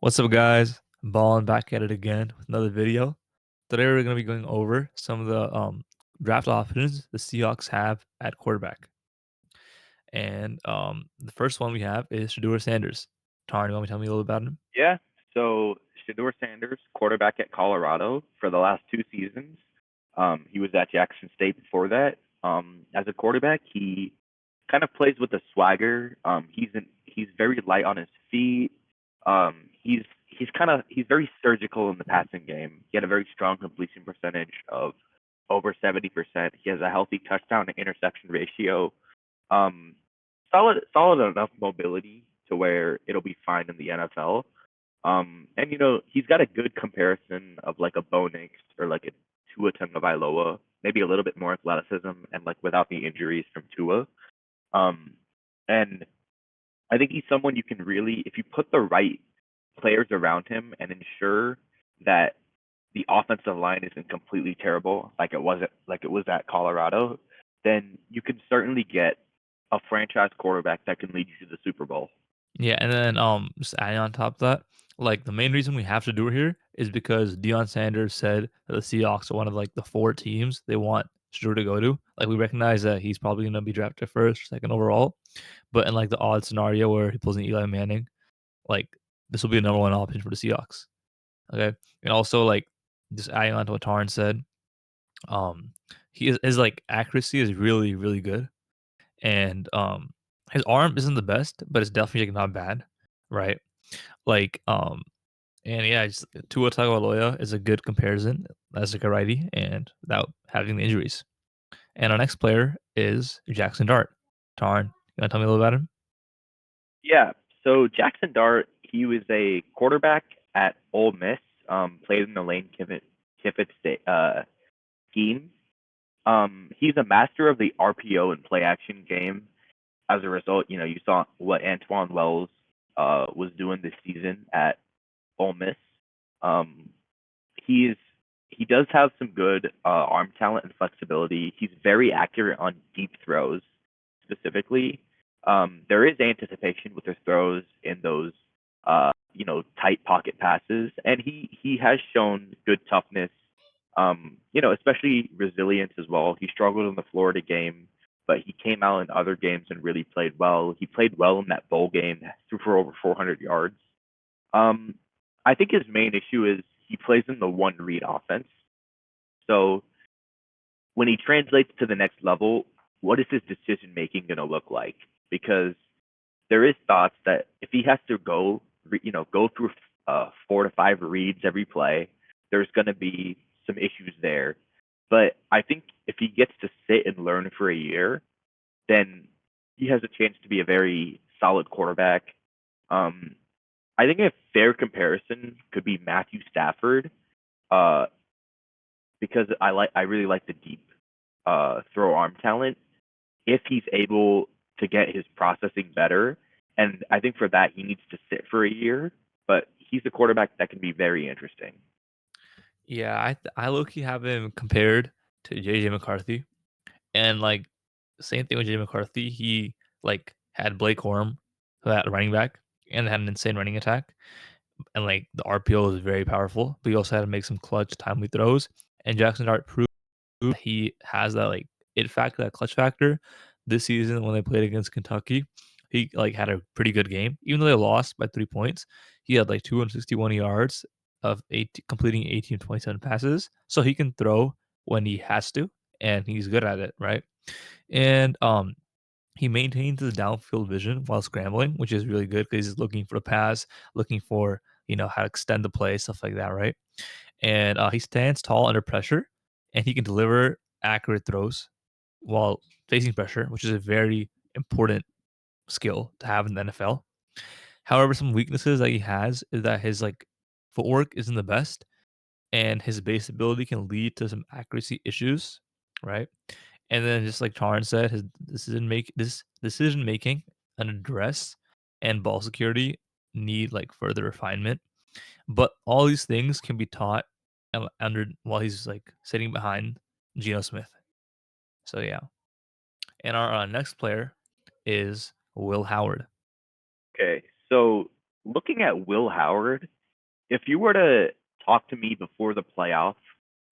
What's up, guys? Balling back at it again with another video. Today we're going to be going over some of the draft options the Seahawks have at quarterback. And the first one we have is Shador Sanders. Tarn, you want me to tell me a little about him? Yeah. So Shador Sanders, quarterback at Colorado for the last 2 seasons. He was at Jackson State before that. As a quarterback, he kind of plays with a swagger. He's very light on his feet. He's very surgical in the passing game. He had a very strong completion percentage of over 70%. He has a healthy touchdown to interception ratio. Um, solid enough mobility to where it'll be fine in the NFL. And he's got a good comparison of like a Bo Nix or like a Tua Tagovailoa, maybe a little bit more athleticism and like without the injuries from Tua. Um, and I think he's someone you can really, if you put the right players around him and ensure that the offensive line isn't completely terrible like it was at Colorado, then you can certainly get a franchise quarterback that can lead you to the Super Bowl. Yeah, and then just adding on top of that, like the main reason we have to do it here is because Deion Sanders said that the Seahawks are one of like the four teams they want Shador to go to. Like we recognize that he's probably going to be drafted first, second overall, but in like the odd scenario where he pulls an Eli Manning, like this will be a number one option for the Seahawks. Okay, and also like just adding on to what Tarn said, um, his like accuracy is really good, and his arm isn't the best, but it's definitely like not bad, right? Like and yeah, just Tua Tagovailoa is a good comparison as like a righty and without having the injuries. And our next player is Jackson Dart. Tarn, you wanna tell me a little about him? Yeah. So Jackson Dart, he was a quarterback at Ole Miss. Played in the Lane Kiffin scheme. He's a master of the RPO and play action game. As a result, you saw what Antoine Wells was doing this season at Ole Miss. Um, he's he does have some good arm talent and flexibility. He's very accurate on deep throws, specifically. There is anticipation with his throws in those tight pocket passes, and he has shown good toughness. Especially resilience as well. He struggled in the Florida game, but he came out in other games and really played well. He played well in that bowl game, threw for over 400 yards. Um, I think his main issue is he plays in the one read offense. So when he translates to the next level, what is his decision making going to look like? Because there is thoughts that if he has to go through 4 to 5 reads every play, there's going to be some issues there. But I think if he gets to sit and learn for a year, then he has a chance to be a very solid quarterback. Um, I think a fair comparison could be Matthew Stafford, uh, because I really like the deep throw arm talent. If he's able to get his processing better, and I think for that he needs to sit for a year, but he's a quarterback that can be very interesting. Yeah, I low key have him compared to JJ McCarthy. And like same thing with JJ McCarthy. He like had Blake Corum, that running back, and had an insane running attack. And like the RPO was very powerful, but he also had to make some clutch, timely throws. And Jackson Dart proved he has that like it factor, that clutch factor. This season when they played against Kentucky, he like had a pretty good game. Even though they lost by 3 points, he had like 261 yards of completing 18 of 27 passes. So he can throw when he has to, and he's good at it, right? And he maintains his downfield vision while scrambling, which is really good because he's looking for a pass, looking for how to extend the play, stuff like that, right? And he stands tall under pressure, and he can deliver accurate throws while facing pressure, which is a very important skill to have in the NFL. However, some weaknesses that he has is that his like footwork isn't the best, and his base ability can lead to some accuracy issues, right? And then just like Tarn said, his decision making and address and ball security need like further refinement. But all these things can be taught under while he's like sitting behind Geno Smith. So yeah. And our next player is Will Howard. Okay, so looking at Will Howard, if you were to talk to me before the playoff,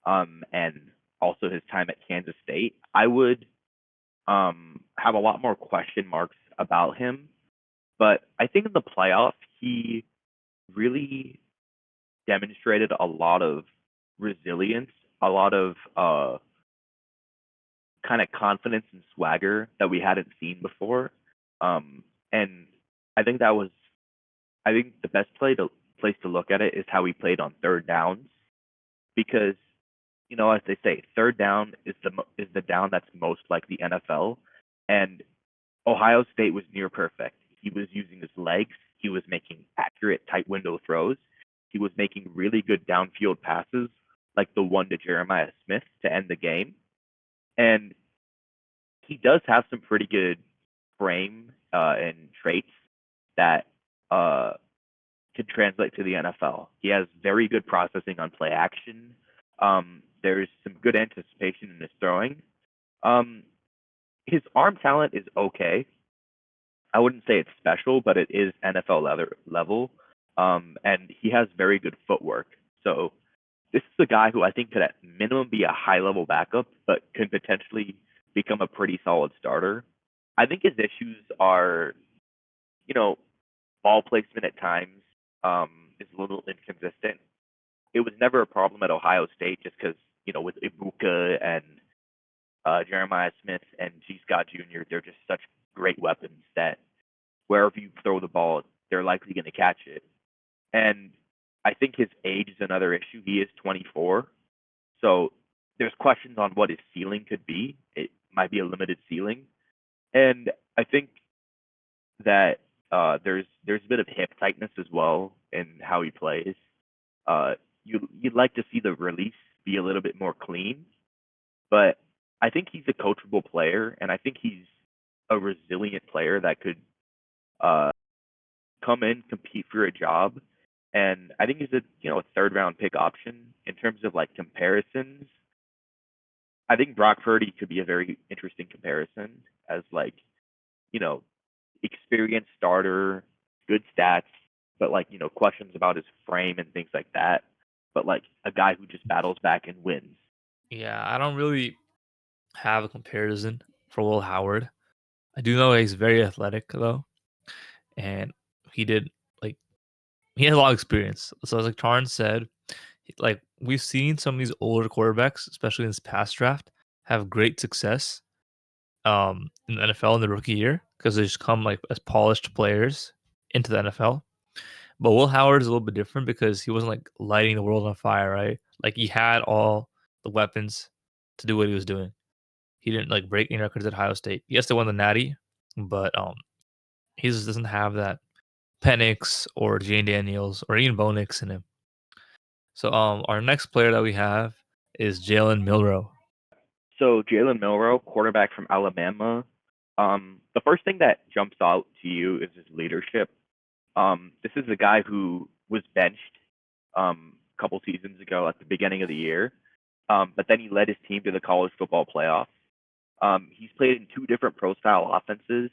and also his time at Kansas State, I would have a lot more question marks about him. But I think in the playoff, he really demonstrated a lot of resilience, a lot of kind of confidence and swagger that we hadn't seen before. And I think that was, I think the best place to look at it is how he played on third downs because, as they say, third down is the down that's most like the NFL, and Ohio State was near perfect. He was using his legs. He was making accurate tight window throws. He was making really good downfield passes, like the one to Jeremiah Smith to end the game. And he does have some pretty good frame and traits that uh, could translate to the NFL. He has very good processing on play action. There's some good anticipation in his throwing. Um, his arm talent is okay. I wouldn't say it's special, but it is level. And he has very good footwork. So this is a guy who I think could at minimum be a high level backup, but could potentially become a pretty solid starter. I think his issues are, you know, ball placement at times is a little inconsistent. It was never a problem at Ohio State just because, with Ibuka and Jeremiah Smith and G. Scott Jr., they're just such great weapons that wherever you throw the ball, they're likely going to catch it. And I think his age is another issue. He is 24. So there's questions on what his ceiling could be. It might be a limited ceiling. And I think that there's a bit of hip tightness as well in how he plays. You'd like to see the release be a little bit more clean, but I think he's a coachable player, and I think he's a resilient player that could uh, come in, compete for a job, and I think he's a third round pick option in terms of like comparisons. I think Brock Purdy could be a very interesting comparison as like you know experienced starter, good stats, but like questions about his frame and things like that. But like a guy who just battles back and wins. Yeah, I don't really have a comparison for Will Howard. I do know he's very athletic though, and he did like he has a lot of experience. So as like Tarn said, like we've seen some of these older quarterbacks, especially in this past draft, have great success in the NFL in the rookie year because they just come like as polished players into the NFL. But Will Howard is a little bit different because he wasn't like lighting the world on fire, right? Like he had all the weapons to do what he was doing. He didn't like break any records at Ohio State. Yes, they won the Natty, but he just doesn't have that Penix or Jane Daniels or even Bo Nix in him. So our next player that we have is Jalen Milrow. So Jalen Milrow, quarterback from Alabama. The first thing that jumps out to you is his leadership. This is a guy who was benched a couple seasons ago at the beginning of the year, but then he led his team to the college football playoffs. He's played in two different pro style offenses,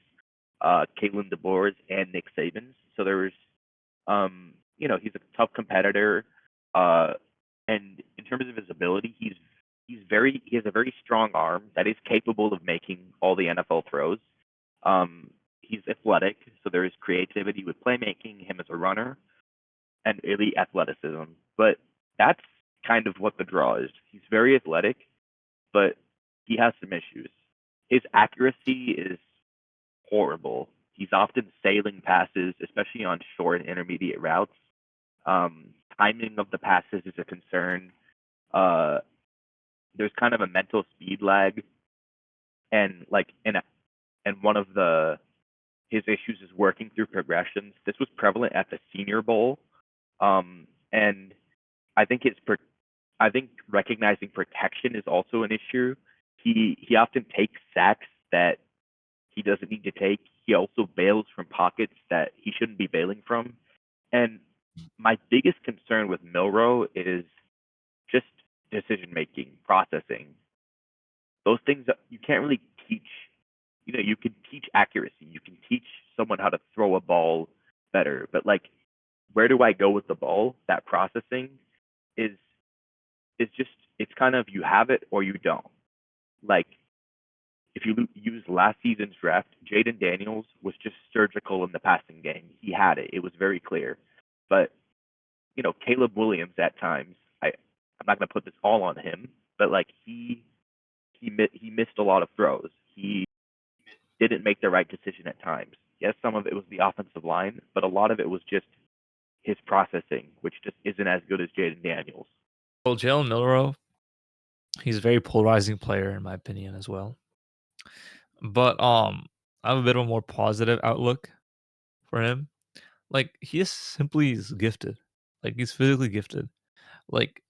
Kalen DeBoer's and Nick Saban's. So there's, he's a tough competitor. Uh, and in terms of his ability, he has a very strong arm that is capable of making all the NFL throws. He's athletic, so there is creativity with playmaking, him as a runner, and elite athleticism. But that's kind of what the draw is. He's very athletic, but he has some issues. His accuracy is horrible. He's often sailing passes, especially on short and intermediate routes. Timing of the passes is a concern. Uh, there's kind of a mental speed lag, and one of the his issues is working through progressions. This was prevalent at the Senior Bowl, and I think I think recognizing protection is also an issue. He often takes sacks that he doesn't need to take. He also bails from pockets that he shouldn't be bailing from. And my biggest concern with Milrow is just decision making, processing. Those things that you can't really teach. You can teach accuracy. You can teach someone how to throw a ball better, but like where do I go with the ball? That processing is is just it's kind of you have it or you don't. Like if you use last season's draft, Jaden Daniels was just surgical in the passing game. He had it. It was very clear. But Caleb Williams at times, I'm not going to put this all on him, but like he missed a lot of throws. He didn't make the right decision at times. Yes, some of it was the offensive line, but a lot of it was just his processing, which just isn't as good as Jaden Daniels. Well, Jalen Milroe, he's a very polarizing player in my opinion as well. But I have a bit of a more positive outlook for him. Like he is simply is gifted. Like he's physically gifted. Like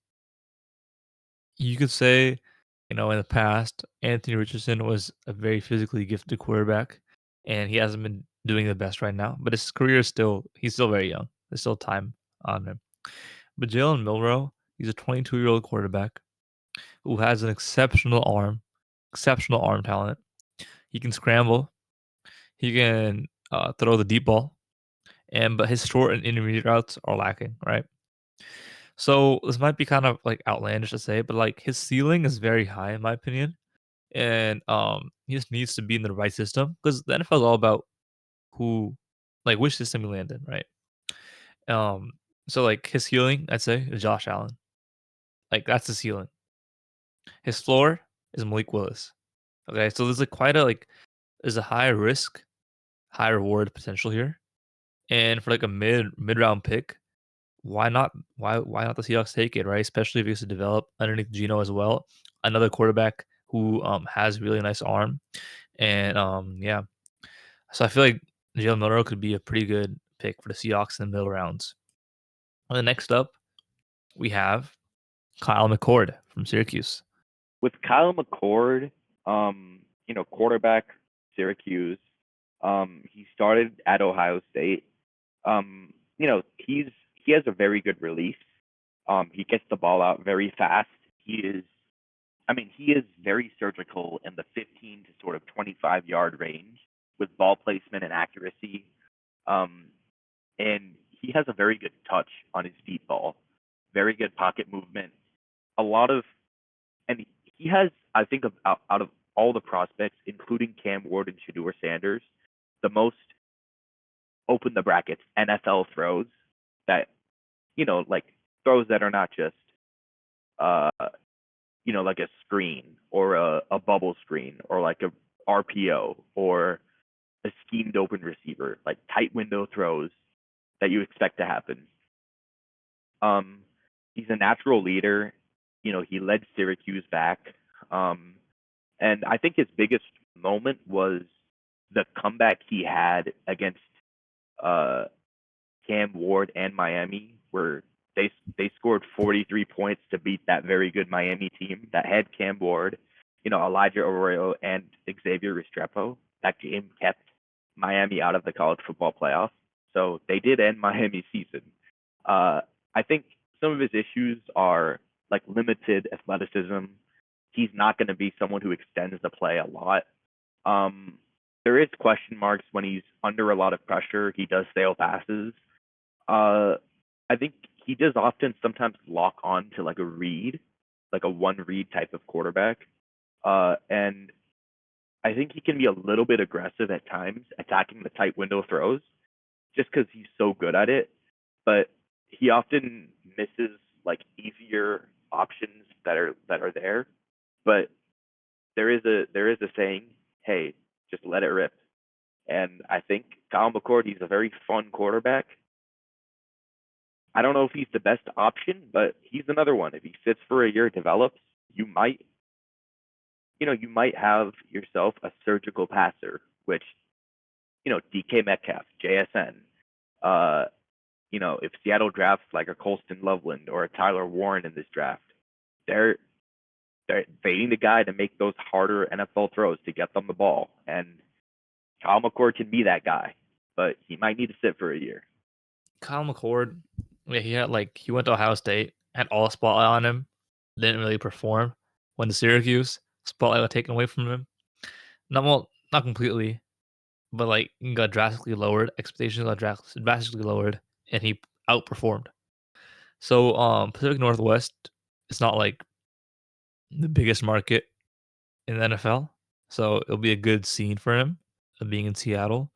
you could say, in the past, Anthony Richardson was a very physically gifted quarterback, and he hasn't been doing the best right now. But his career is he's still very young. There's still time on him. But Jalen Milroe, he's a 22-year-old quarterback who has an exceptional arm talent. He can scramble. He can throw the deep ball, but his short and intermediate routes are lacking, right? So this might be kind of like outlandish to say, but like his ceiling is very high in my opinion, and he just needs to be in the right system because the NFL is all about who, like which system you land in, right? Um, so like his ceiling, I'd say, is Josh Allen. Like that's the ceiling. His floor is Malik Willis. Okay, so there's like quite a there's a high risk, high reward potential here, and for like a mid round pick, why not the Seahawks take it, right? Especially if he gets to develop underneath Geno as well, another quarterback who has really nice arm, and yeah. So I feel like Jalen Milroe could be a pretty good pick for the Seahawks in the middle rounds. And then next up, we have Kyle McCord from Syracuse. With Kyle McCord, quarterback, Syracuse, he started at Ohio State. He has a very good release. He gets the ball out very fast. He is very surgical in the 15 to sort of 25-yard range with ball placement and accuracy. Um, and he has a very good touch on his deep ball, very good pocket movement. A lot of, and he has, I think, out of all the prospects, including Cam Ward and Shador Sanders, the most open the brackets NFL throws that, like throws that are not just, uh, like a screen or a bubble screen or like a RPO or a schemed open receiver, like tight window throws that you expect to happen. Um, he's a natural leader. He led Syracuse back. And I think his biggest moment was the comeback he had against uh, Cam Ward and Miami, where they scored 43 points to beat that very good Miami team that had Cam Ward, Elijah Arroyo and Xavier Restrepo. That game kept Miami out of the college football playoff, so they did end Miami's season. I think some of his issues are like limited athleticism. He's not going to be someone who extends the play a lot. Um, there is question marks when he's under a lot of pressure. He does sail passes. Uh, I think he does often sometimes lock on to like a read, like a one read type of quarterback. And I think he can be a little bit aggressive at times, attacking the tight window throws, just because he's so good at it. But he often misses like easier options that are there. But there is a saying, hey, just let it rip. And I think Kyle McCord, he's a very fun quarterback. I don't know if he's the best option, but he's another one. If he sits for a year, develops, you might have yourself a surgical passer, which, DK Metcalf, JSN, uh, if Seattle drafts like a Colston Loveland or a Tyler Warren in this draft, they're they need a guy to make those harder NFL throws to get them the ball. And Kyle McCord can be that guy, but he might need to sit for a year. Kyle McCord, yeah, he went to Ohio State, had all the spotlight on him, didn't really perform. Went to Syracuse, spotlight got taken away from him. Not completely, but like got drastically lowered. Expectations got drastically lowered, and he outperformed. So, Pacific Northwest is not like the biggest market in the NFL, so it'll be a good scene for him being in Seattle.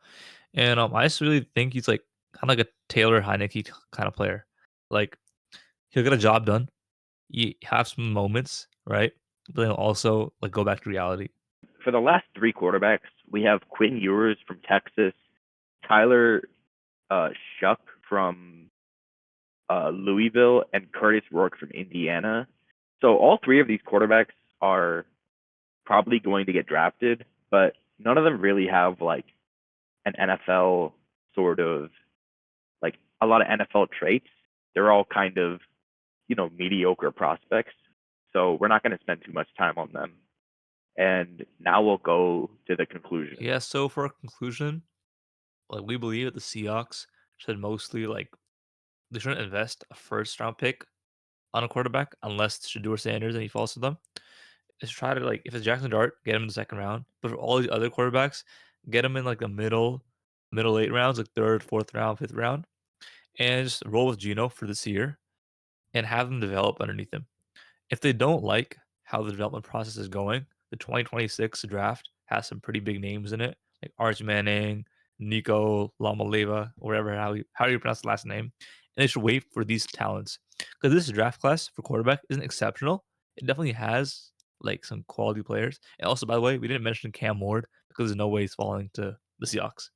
And I just really think he's like kind of like a Taylor Heineke kind of player. Like he'll get a job done. He have some moments, right? But then he'll also like go back to reality. For the last three quarterbacks, we have Quinn Ewers from Texas, Tyler Shuck from Louisville, and Curtis Rourke from Indiana. So all three of these quarterbacks are probably going to get drafted, but none of them really have like an NFL sort of like a lot of NFL traits. They're all kind of, mediocre prospects. So we're not going to spend too much time on them. And now we'll go to the conclusion. Yeah. So for a conclusion, like we believe that the Seahawks should mostly like they shouldn't invest a first round pick on a quarterback unless Shador Sanders and he falls to them. Is try to like if it's Jackson Dart, get him in the second round. But for all these other quarterbacks, get him in like the middle late rounds, like third, fourth round, fifth round, and just roll with Gino for this year and have them develop underneath him. If they don't like how the development process is going, the 2026 draft has some pretty big names in it, like Arch Manning, Nico Lamaleva, whatever how you pronounce the last name. And they should wait for these talents because this draft class for quarterback isn't exceptional. It definitely has like some quality players. And also, by the way, we didn't mention Cam Ward because there's no way he's falling to the Seahawks.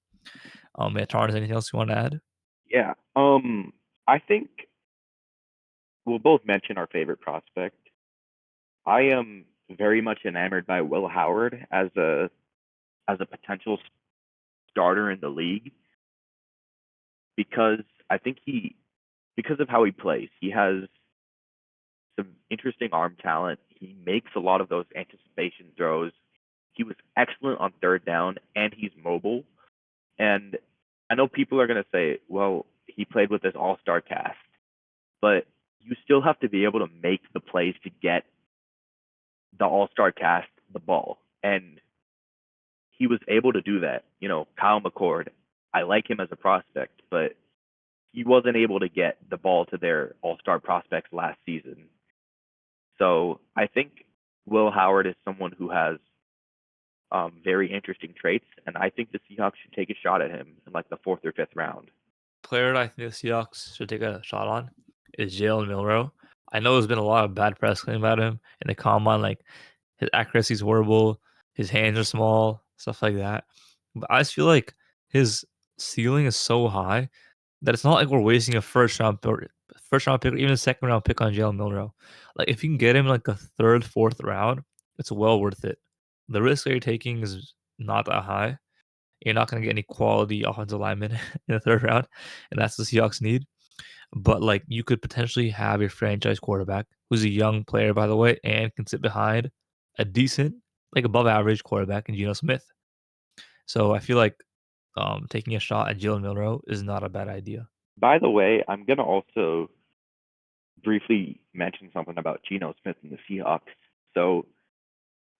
Yeah, Tarn, is anything else you want to add? Yeah. I think we'll both mention our favorite prospect. I am very much enamored by Will Howard as a potential starter in the league because I think because of how he plays, he has some interesting arm talent. He makes a lot of those anticipation throws. He was excellent on third down and he's mobile. And I know people are going to say, well, he played with this all-star cast, but you still have to be able to make the plays to get the all-star cast the ball. And he was able to do that. Kyle McCord, I like him as a prospect, but he wasn't able to get the ball to their all-star prospects last season. So I think Will Howard is someone who has very interesting traits, and I think the Seahawks should take a shot at him in like the fourth or fifth round. Player that I think the Seahawks should take a shot on is Jalen Milroe. I know there's been a lot of bad press coming about him in the combine, like his accuracy is horrible, his hands are small, stuff like that. But I just feel like his ceiling is so high that it's not like we're wasting a first round pick or even a second round pick on Jalen Milroe. Like if you can get him like the third, fourth round, it's well worth it. The risk that you're taking is not that high. You're not going to get any quality offensive linemen in the third round, and that's the Seahawks need. But like you could potentially have your franchise quarterback, who's a young player by the way, and can sit behind a decent, like above average quarterback in Geno Smith. So I feel like taking a shot at Jalen Milroe is not a bad idea. By the way, I'm going to also briefly mention something about Geno Smith and the Seahawks. So,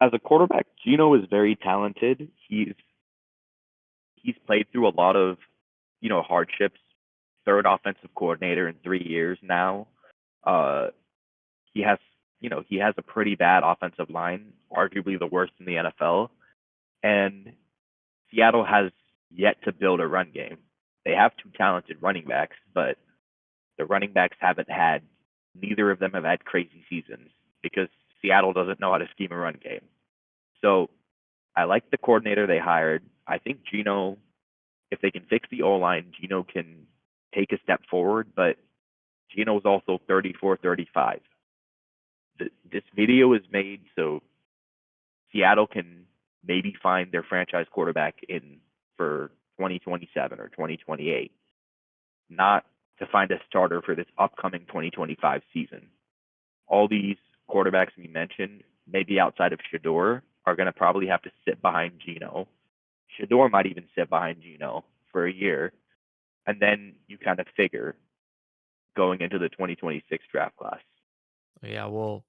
as a quarterback, Geno is very talented. He's played through a lot of, hardships. Third offensive coordinator in 3 years now. Uh, he has a pretty bad offensive line, arguably the worst in the NFL. And Seattle has yet to build a run game. They have two talented running backs, but the running backs haven't had, neither of them have had crazy seasons because Seattle doesn't know how to scheme a run game. So I like the coordinator they hired. I think Geno, if they can fix the O line, Geno can take a step forward, but Geno is also 34, 35. This video is made so Seattle can maybe find their franchise quarterback in for 2027 or 2028, not to find a starter for this upcoming 2025 season. All these quarterbacks we mentioned, maybe outside of Shador, are going to probably have to sit behind Geno. Shador might even sit behind Geno for a year, and then you kind of figure going into the 2026 draft class. Yeah, well,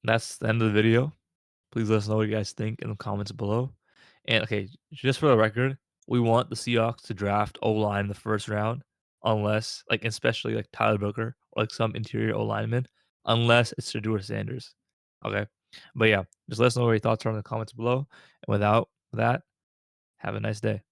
that's the end of the video. Please let us know what you guys think in the comments below. And okay, just for the record, we want the Seahawks to draft O line in the first round unless like especially like Tyler Booker or like some interior O lineman, unless it's Shedeur Sanders. Okay. But yeah, just let us know what your thoughts are in the comments below. And without that, have a nice day.